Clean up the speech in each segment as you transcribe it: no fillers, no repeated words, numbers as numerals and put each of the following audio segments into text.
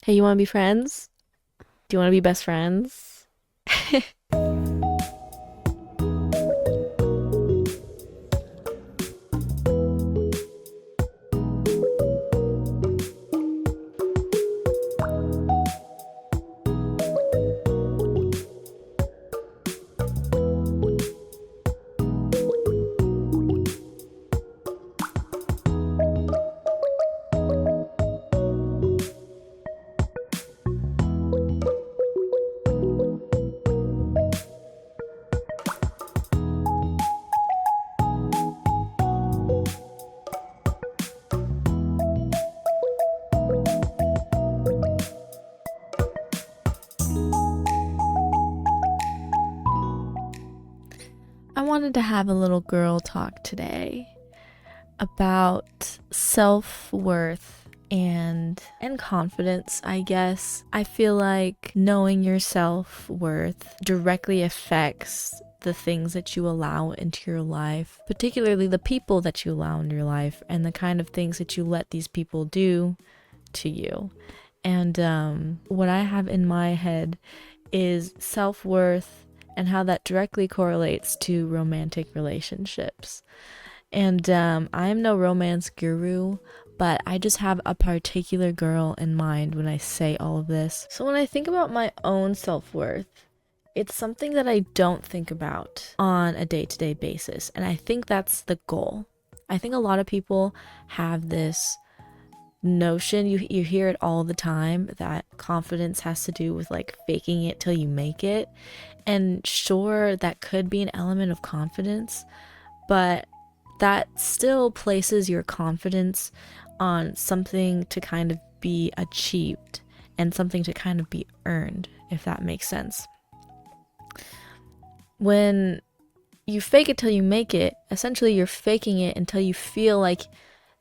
Hey, you want to be friends? Do you want to be best friends? I wanted to have a little girl talk today about self-worth and confidence, I guess. I feel like knowing your self-worth directly affects the things that you allow into your life, particularly the people that you allow in your life and the kind of things that you let these people do to you. And what I have in my head is self-worth and how that directly correlates to romantic relationships. And I'm no romance guru, but I just have a particular girl in mind when I say all of this. So when I think about my own self-worth, it's something that I don't think about on a day-to-day basis. And I think that's the goal. I think a lot of people have this notion, you hear it all the time, that confidence has to do with like faking it till you make it. And sure, that could be an element of confidence, but that still places your confidence on something to kind of be achieved and something to kind of be earned, if that makes sense. When you fake it till you make it, essentially you're faking it until you feel like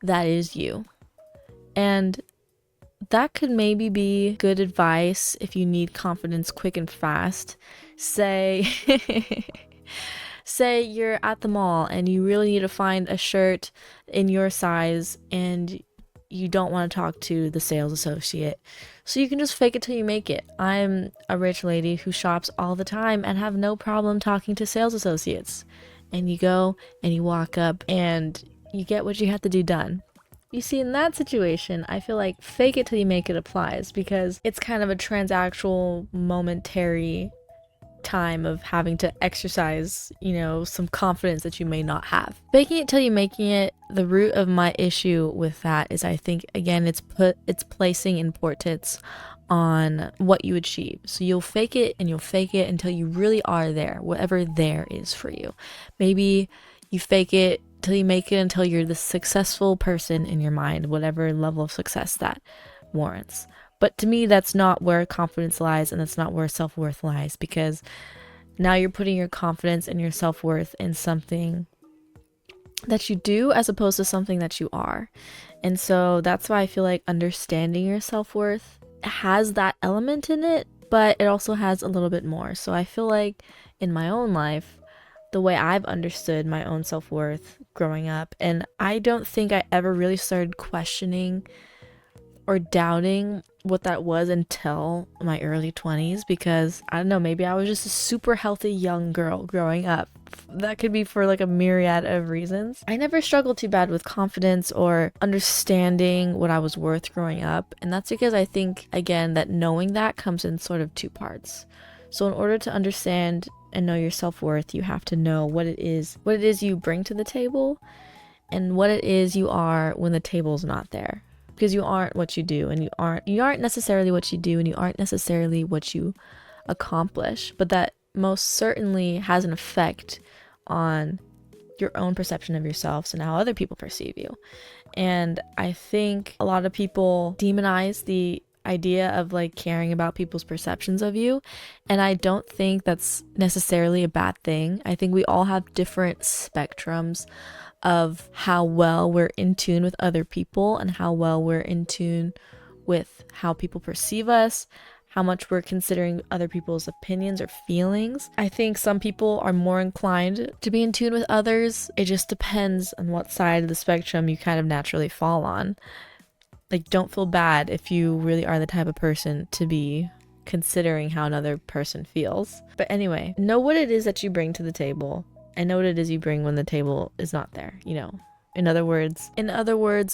that is you. And that could maybe be good advice if you need confidence quick and fast. Say, say you're at the mall and you really need to find a shirt in your size and you don't want to talk to the sales associate. So you can just fake it till you make it. I'm a rich lady who shops all the time and have no problem talking to sales associates. And you go and you walk up and you get what you have to do done. You see, in that situation, I feel like fake it till you make it applies because it's kind of a transactional, momentary time of having to exercise, some confidence that you may not have. Faking it till you making it, the root of my issue with that is I think, again, it's placing importance on what you achieve. So you'll fake it and you'll fake it until you really are there, whatever there is for you. Maybe you fake it till you make it until you're the successful person in your mind, whatever level of success that warrants. But to me, that's not where confidence lies, and that's not where self-worth lies, because now you're putting your confidence and your self-worth in something that you do as opposed to something that you are. And so that's why I feel like understanding your self-worth has that element in it, but it also has a little bit more. So I feel like in my own life, the way I've understood my own self-worth growing up, and I don't think I ever really started questioning or doubting what that was until my early 20s, because I don't know, maybe I was just a super healthy young girl growing up. That could be for like a myriad of reasons. I never struggled too bad with confidence or understanding what I was worth growing up, and that's because I think, again, that knowing that comes in sort of two parts. So in order to understand and know your self-worth, you have to know what it is you bring to the table and what it is you are when the table's not there. Because you aren't what you do, and you aren't necessarily what you do, and you aren't necessarily what you accomplish, but that most certainly has an effect on your own perception of yourself and how other people perceive you. And I think a lot of people demonize the idea of like caring about people's perceptions of you, and I don't think that's necessarily a bad thing. I think we all have different spectrums of how well we're in tune with other people and how well we're in tune with how people perceive us, how much we're considering other people's opinions or feelings. I think some people are more inclined to be in tune with others. It just depends on what side of the spectrum you kind of naturally fall on. Like, don't feel bad if you really are the type of person to be considering how another person feels. But anyway, know what it is that you bring to the table, and know what it is you bring when the table is not there, you know. In other words,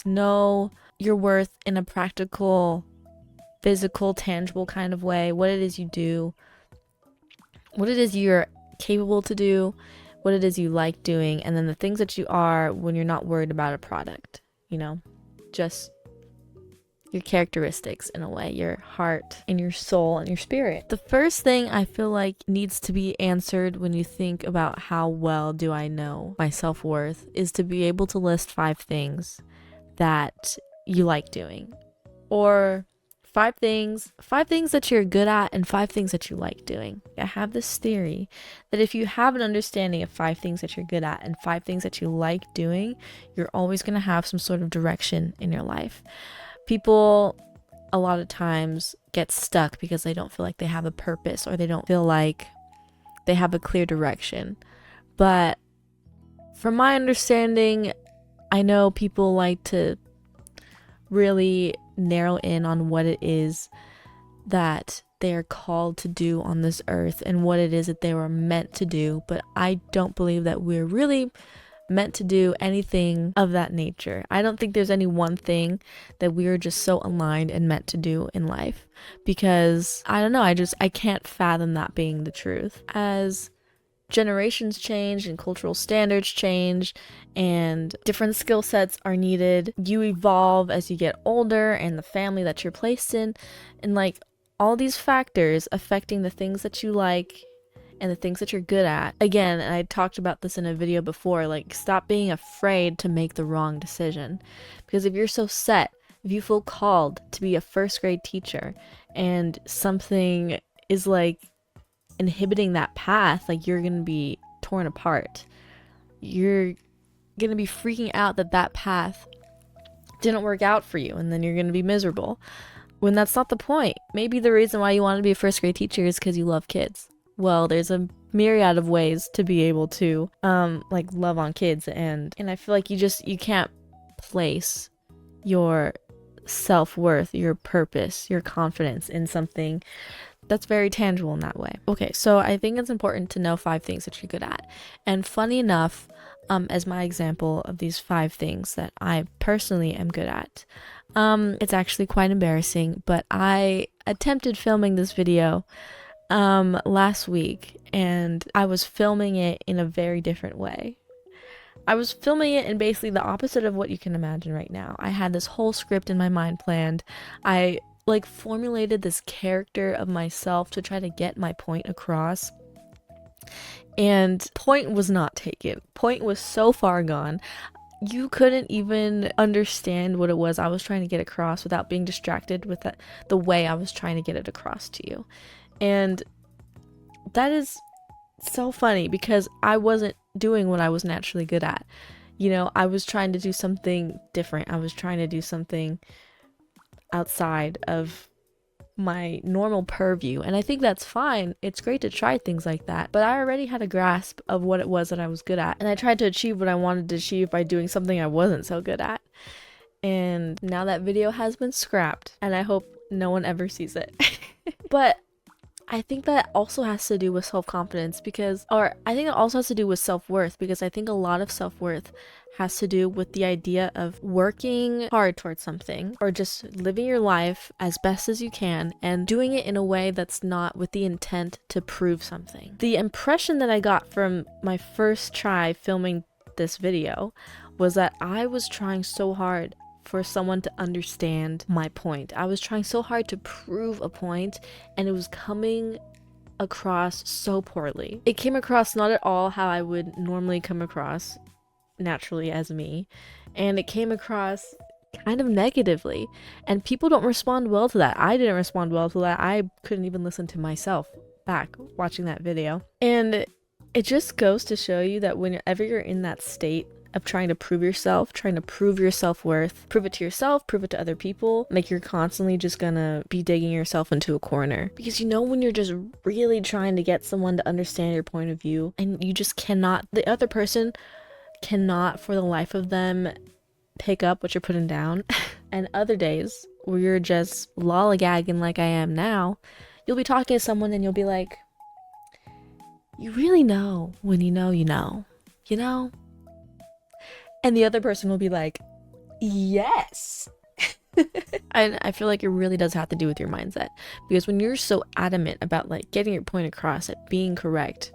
know your worth in a practical, physical, tangible kind of way, what it is you do, what it is you're capable to do, what it is you like doing, and then the things that you are when you're not worried about a product, you know, just your characteristics in a way, your heart and your soul and your spirit. The first thing I feel like needs to be answered when you think about how well do I know my self-worth is to be able to list 5 things that you like doing, or 5 things that you're good at and 5 things that you like doing. I have this theory that if you have an understanding of 5 things that you're good at and 5 things that you like doing, you're always going to have some sort of direction in your life. People a lot of times get stuck because they don't feel like they have a purpose, or they don't feel like they have a clear direction. But from my understanding, I know people like to really narrow in on what it is that they are called to do on this earth and what it is that they were meant to do. But I don't believe that we're really meant to do anything of that nature. I don't think there's any one thing that we're just so aligned and meant to do in life, because I don't know, I can't fathom that being the truth. As generations change and cultural standards change and different skill sets are needed, you evolve as you get older and the family that you're placed in, and like all these factors affecting the things that you like and the things that you're good at. Again, and I talked about this in a video before, like, stop being afraid to make the wrong decision. Because if you're so set, if you feel called to be a first grade teacher and something is like inhibiting that path, like, you're gonna be torn apart. You're gonna be freaking out that path didn't work out for you, and then you're gonna be miserable. When that's not the point. Maybe the reason why you want to be a first grade teacher is because you love kids. Well, there's a myriad of ways to be able to like love on kids, and I feel like you can't place your self-worth, your purpose, your confidence in something that's very tangible in that way. Okay, so I think it's important to know 5 things that you're good at. And funny enough, as my example of these 5 things that I personally am good at, it's actually quite embarrassing, but I attempted filming this video last week, and I was filming it in a very different way. I was filming it in basically the opposite of what you can imagine right now. I had this whole script in my mind planned. I like formulated this character of myself to try to get my point across, and point was not taken. Point was so far gone. You couldn't even understand what it was I was trying to get across without being distracted with the way I was trying to get it across to you. And that is so funny because I wasn't doing what I was naturally good at. You know, I was trying to do something different. I was trying to do something outside of my normal purview, and I think that's fine. It's great to try things like that, but I already had a grasp of what it was that I was good at, and I tried to achieve what I wanted to achieve by doing something I wasn't so good at. And now that video has been scrapped, and I hope no one ever sees it. But I think that also has to do with self-confidence I think it also has to do with self-worth, because I think a lot of self-worth has to do with the idea of working hard towards something, or just living your life as best as you can and doing it in a way that's not with the intent to prove something. The impression that I got from my first try filming this video was that I was trying so hard for someone to understand my point. I was trying so hard to prove a point, and it was coming across so poorly. It came across not at all how I would normally come across naturally as me, and it came across kind of negatively, and people don't respond well to that. I didn't respond well to that. I couldn't even listen to myself back watching that video. And it just goes to show you that whenever you're in that state of trying to prove yourself, trying to prove your self-worth, prove it to yourself, prove it to other people, like, you're constantly just gonna be digging yourself into a corner. Because you know when you're just really trying to get someone to understand your point of view, and you just cannot, the other person cannot for the life of them pick up what you're putting down. And other days where you're just lollygagging like I am now, you'll be talking to someone and you'll be like, you really know when you know you know, you know? And the other person will be like, yes. I feel like it really does have to do with your mindset, because when you're so adamant about like getting your point across, at being correct,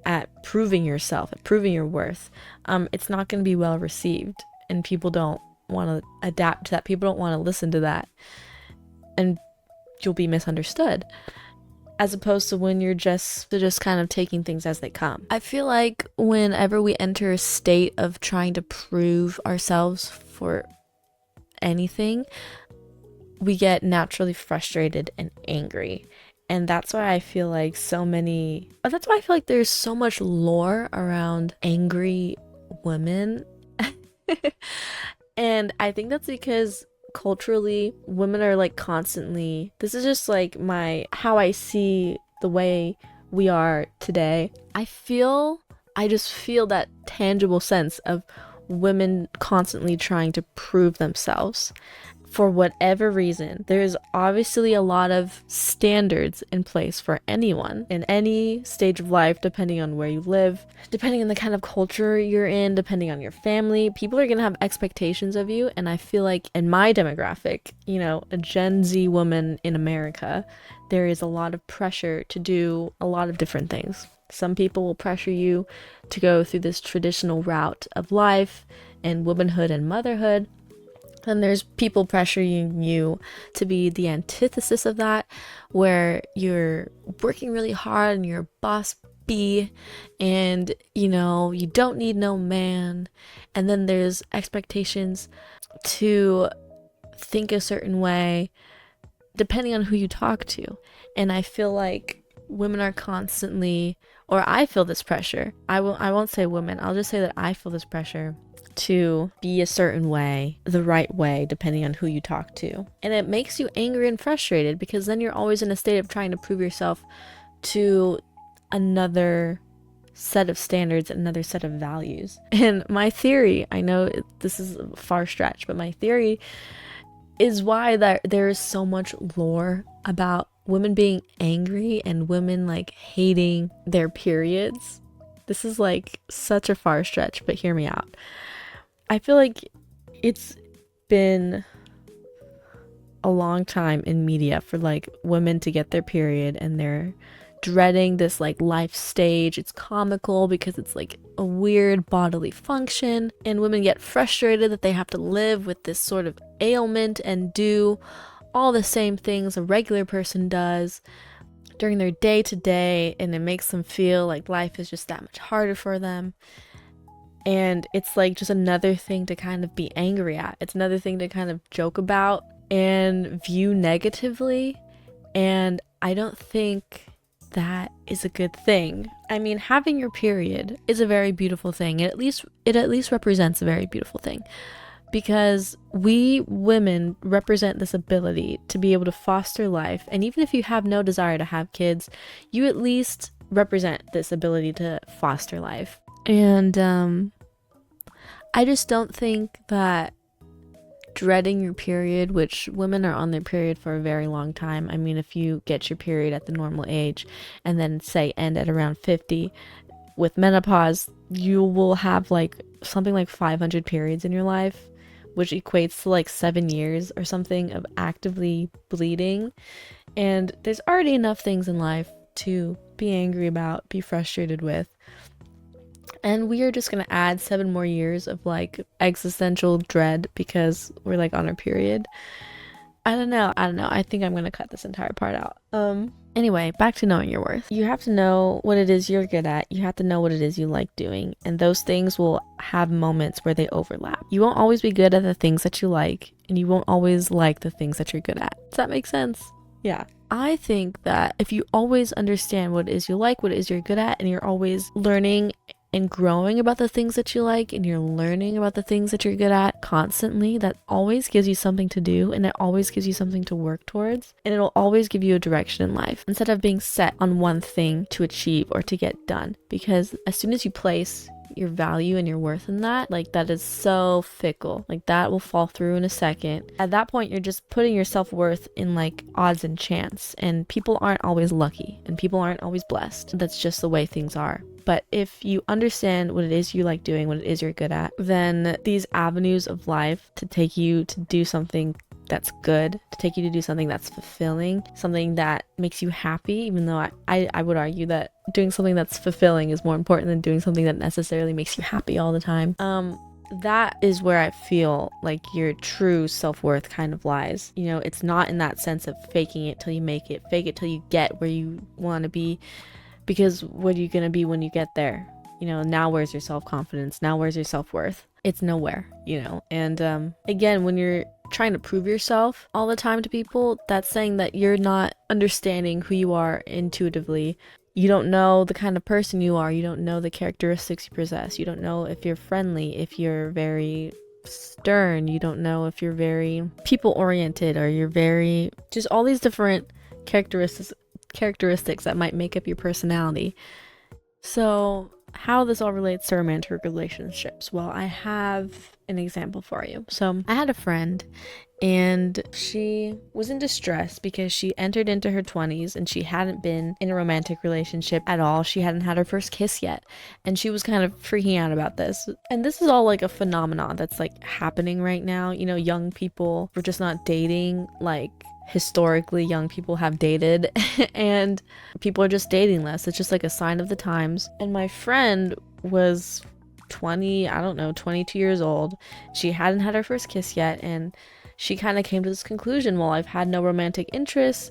at proving yourself, at proving your worth, it's not going to be well received, and people don't want to adapt to that. People don't want to listen to that, and you'll be misunderstood, as opposed to when you're just kind of taking things as they come. I feel like whenever we enter a state of trying to prove ourselves for anything, we get naturally frustrated and angry. And that's why I feel like there's so much lore around angry women. And I think that's because culturally, women are like constantly, this is just like how I see the way we are today. I just feel that tangible sense of women constantly trying to prove themselves. For whatever reason, there's obviously a lot of standards in place for anyone in any stage of life, depending on where you live, depending on the kind of culture you're in, depending on your family. People are going to have expectations of you. And I feel like in my demographic, a Gen Z woman in America, there is a lot of pressure to do a lot of different things. Some people will pressure you to go through this traditional route of life and womanhood and motherhood. And there's people pressuring you to be the antithesis of that, where you're working really hard and you're a boss bee and, you don't need no man. And then there's expectations to think a certain way depending on who you talk to. And I feel like women are constantly, or I feel this pressure. I won't say women. I'll just say that I feel this pressure to be a certain way, the right way, depending on who you talk to. And it makes you angry and frustrated, because then you're always in a state of trying to prove yourself to another set of standards, another set of values. And my theory, I know this is a far stretch, but my theory is why there is so much lore about women being angry and women like hating their periods. This is like such a far stretch, but hear me out. I feel like it's been a long time in media for like women to get their period, and they're dreading this like life stage. It's comical because it's like a weird bodily function, and women get frustrated that they have to live with this sort of ailment and do all the same things a regular person does during their day to day, and it makes them feel like life is just that much harder for them. And it's like just another thing to kind of be angry at. It's another thing to kind of joke about and view negatively. And I don't think that is a good thing. I mean, having your period is a very beautiful thing. It at least represents a very beautiful thing, because we women represent this ability to be able to foster life. And even if you have no desire to have kids, you at least represent this ability to foster life. And I just don't think that dreading your period, which women are on their period for a very long time. I mean, if you get your period at the normal age and then say end at around 50, with menopause, you will have like something like 500 periods in your life, which equates to like 7 years or something of actively bleeding. And there's already enough things in life to be angry about, be frustrated with. And we are just going to add 7 more years of like existential dread because we're like on our period. I don't know. I think I'm going to cut this entire part out. Anyway, back to knowing your worth. You have to know what it is you're good at. You have to know what it is you like doing. And those things will have moments where they overlap. You won't always be good at the things that you like, and you won't always like the things that you're good at. Does that make sense? Yeah. I think that if you always understand what it is you like, what it is you're good at, and you're always learning and growing about the things that you like, and you're learning about the things that you're good at constantly, that always gives you something to do, and it always gives you something to work towards, and it'll always give you a direction in life instead of being set on one thing to achieve or to get done. Because as soon as you place your value and your worth in that, like that is so fickle. Like that will fall through in a second. At that point, you're just putting your self-worth in like odds and chance, and people aren't always lucky and people aren't always blessed. That's just the way things are. But if you understand what it is you like doing, what it is you're good at, then these avenues of life to take you to do something that's good, to take you to do something that's fulfilling, something that makes you happy, even though I would argue that doing something that's fulfilling is more important than doing something that necessarily makes you happy all the time. That is where I feel like your true self-worth kind of lies. You know, it's not in that sense of faking it till you make it, fake it till you get where you want to be, because what are you going to be when you get there? You know, now where's your self-confidence? Now where's your self-worth? It's nowhere, you know. And again, when you're trying to prove yourself all the time to people, that's saying that you're not understanding who you are intuitively. You don't know the kind of person you are. You don't know the characteristics you possess. You don't know if you're friendly, if you're very stern. You don't know if you're very people-oriented, or you're very, just all these different characteristics that might make up your personality. So how this all relates to romantic relationships? Well, I have an example for you. So I had a friend, and she was in distress because she entered into her 20s and she hadn't been in a romantic relationship at all. She hadn't had her first kiss yet, and she was kind of freaking out about this. And this is all like a phenomenon that's like happening right now. You know, young people were just not dating like historically young people have dated, and people are just dating less. It's just like a sign of the times. And my friend was 22 years old. She hadn't had her first kiss yet, and she kind of came to this conclusion, well, I've had no romantic interests,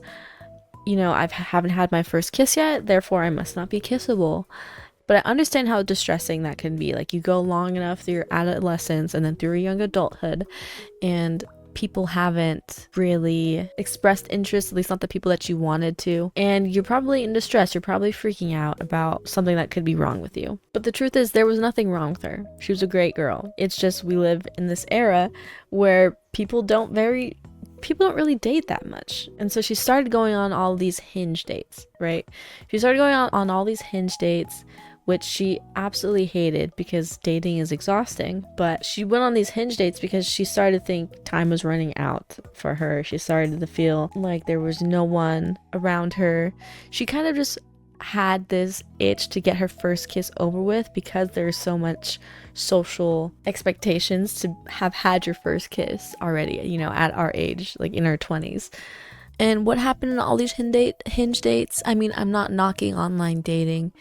you know, I haven't had my first kiss yet, therefore I must not be kissable. But I understand how distressing that can be. Like, you go long enough through your adolescence and then through your young adulthood, and people haven't really expressed interest, at least not the people that you wanted to, and you're probably in distress. You're probably freaking out about something that could be wrong with you. But the truth is, there was nothing wrong with her. She was a great girl. It's just we live in this era where people don't really date that much. And so she started going on all these Hinge dates, right? She started going on all these Hinge dates, which she absolutely hated because dating is exhausting. But she went on these Hinge dates because she started to think time was running out for her. She started to feel like there was no one around her. She kind of just had this itch to get her first kiss over with because there's so much social expectations to have had your first kiss already, you know, at our age, like in our 20s. And what happened in all these Hinge dates? I mean, I'm not knocking online dating.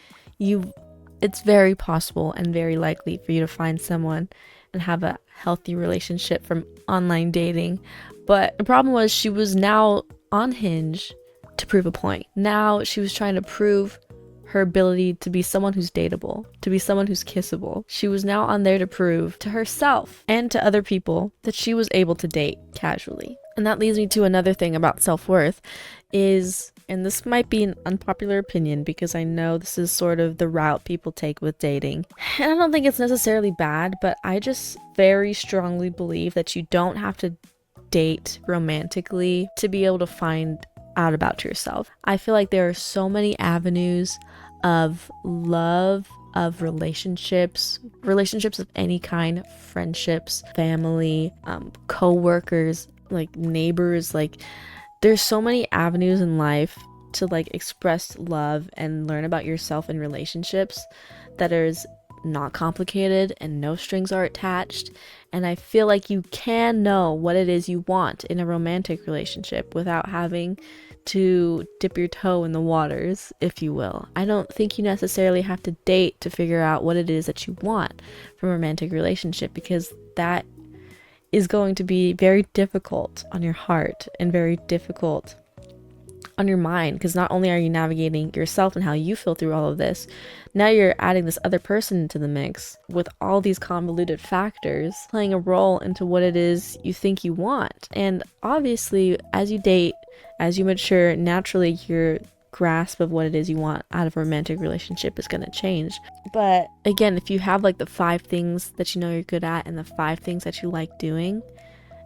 It's very possible and very likely for you to find someone and have a healthy relationship from online dating. But the problem was, she was now on Hinge to prove a point. Now she was trying to prove her ability to be someone who's dateable, to be someone who's kissable. She was now on there to prove to herself and to other people that she was able to date casually. And that leads me to another thing about self-worth is, and this might be an unpopular opinion because I know this is sort of the route people take with dating. And I don't think it's necessarily bad, but I just very strongly believe that you don't have to date romantically to be able to find out about yourself. I feel like there are so many avenues of love, of relationships of any kind, friendships, family, co-workers, like neighbors, like there's so many avenues in life to like express love and learn about yourself in relationships that is not complicated and no strings are attached. And I feel like you can know what it is you want in a romantic relationship without having to dip your toe in the waters, if you will. I don't think you necessarily have to date to figure out what it is that you want from a romantic relationship, because that is going to be very difficult on your heart and very difficult on your mind, because not only are you navigating yourself and how you feel through all of this, now you're adding this other person into the mix with all these convoluted factors playing a role into what it is you think you want. And obviously, as you date, as you mature, naturally your grasp of what it is you want out of a romantic relationship is going to change. But again, if you have like the 5 things that you know you're good at and the 5 things that you like doing,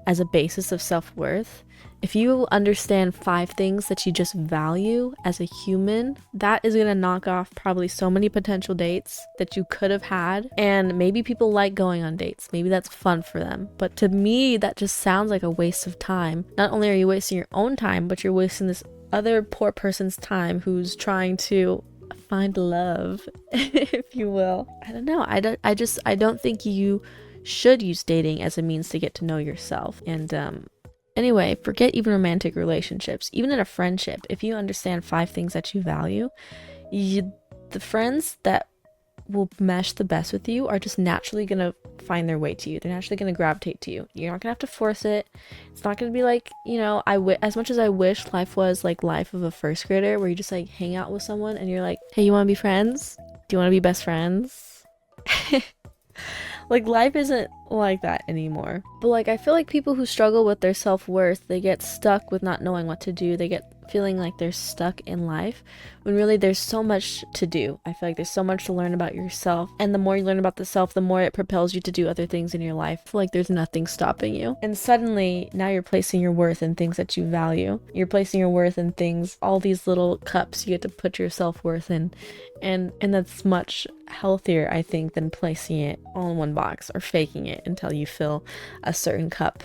as a basis of self-worth, if you understand 5 things that you just value as a human, that is gonna knock off probably so many potential dates that you could have had. And maybe people like going on dates. Maybe that's fun for them. But to me, that just sounds like a waste of time. Not only are you wasting your own time, but you're wasting this other poor person's time who's trying to find love, if you will. I don't know. I don't think you should use dating as a means to get to know yourself. And anyway, forget even romantic relationships. Even in a friendship, if you understand 5 things that you value, the friends that will mesh the best with you are just naturally gonna find their way to you. They're naturally gonna gravitate to you. You're not gonna have to force it. It's not gonna be like, as much as I wish life was like life of a first grader, where you just like hang out with someone and you're like, hey, you wanna be friends? Do you wanna be best friends? Like, life isn't like that anymore. But like, I feel like people who struggle with their self-worth, they get stuck with not knowing what to do. They get feeling like they're stuck in life when really there's so much to do. I feel like there's so much to learn about yourself, and the more you learn about the self, the more it propels you to do other things in your life. I feel like there's nothing stopping you. And suddenly now you're placing your worth in things that you value. You're placing your worth in things, all these little cups you get to put your self-worth in. And that's much healthier, I think, than placing it all in one box or faking it until you fill a certain cup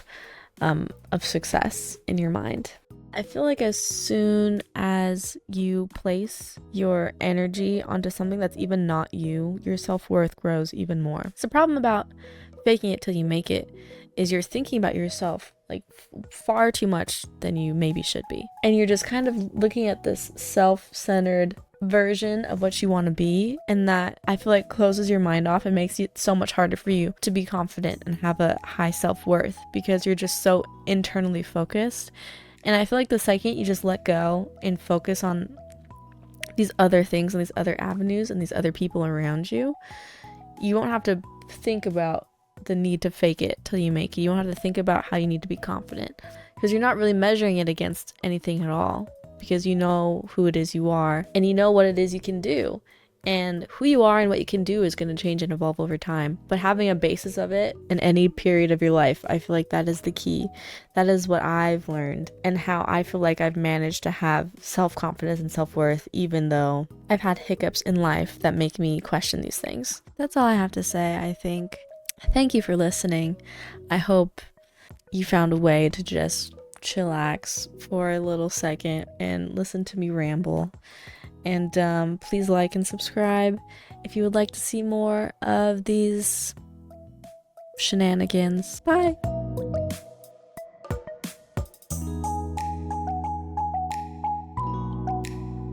of success in your mind. I feel like as soon as you place your energy onto something that's even not you, your self-worth grows even more. So the problem about faking it till you make it is you're thinking about yourself like far too much than you maybe should be. And you're just kind of looking at this self-centered version of what you want to be, and that I feel like closes your mind off and makes it so much harder for you to be confident and have a high self-worth, because you're just so internally focused. And I feel like the second you just let go and focus on these other things and these other avenues and these other people around you, you won't have to think about the need to fake it till you make it. You won't have to think about how you need to be confident, because you're not really measuring it against anything at all, because you know who it is you are and you know what it is you can do. And who you are and what you can do is going to change and evolve over time. But having a basis of it in any period of your life, I feel like that is the key. That is what I've learned, and how I feel like I've managed to have self-confidence and self-worth, even though I've had hiccups in life that make me question these things. That's all I have to say, I think. Thank you for listening. I hope you found a way to just chillax for a little second and listen to me ramble. And please like and subscribe if you would like to see more of these shenanigans. Bye!